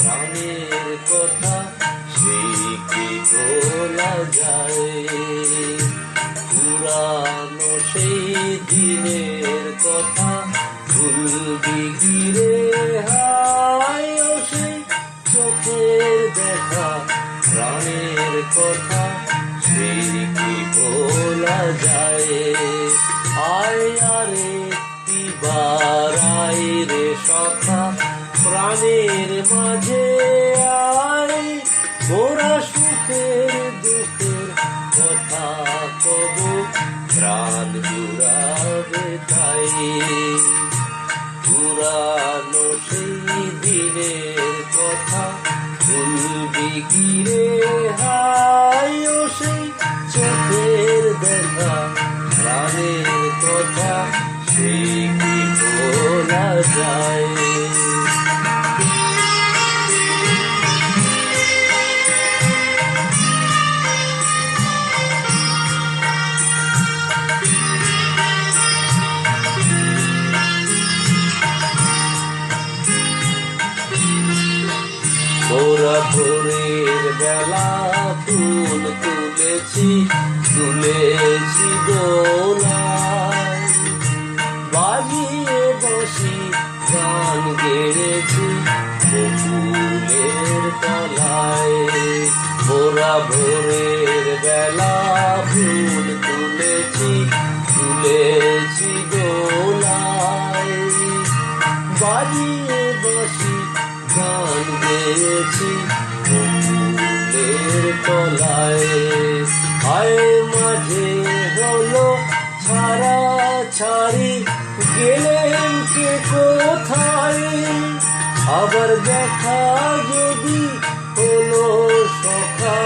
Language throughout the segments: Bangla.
প্রাণের কথা সেই কি ভোলা যায়? পুরানো সেই দিনের কথা ভুলবি কি রে হায়? ও সেই চোখের দেখা প্রাণের কথা সেই কি ভোলা যায়? আয় আরে কিবার আয় রে সখা প্রাণের মাঝে আয়, মোরা সুখের দুঃখের কথা কবু প্রাণ জুড়াবে তাই। পুরানো সেই দিনের কথা ভুলবি কি রে হায়? ও সেই চোখের দেখা প্রাণের কথা সেই কি ভোলা যায়? মোরা ভোরের বেলা ফুল তুলেছি তুলেছি দোলায়, বাজিয়ে বসি গান গেড়েছি বকুলের তলায়। মোরা ভোরের বেলা ফুল তুলেছি তুলেছি দোলায়, বাজিয়ে বসি গান গেয়েছি বকুলের তলায়। আয় মাঝে হলো ছাড়া ছাড়ি গেলেন কে কোথায়? আবার দেখা যদি হলো সখা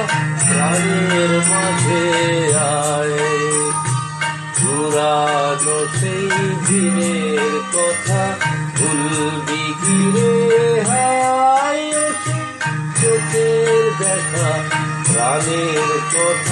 প্রাণের মাঝে আয়। পুরানো সেই দিনের কথা ভুলবি কি রে হায়? চোখের দেখা প্রাণের কথা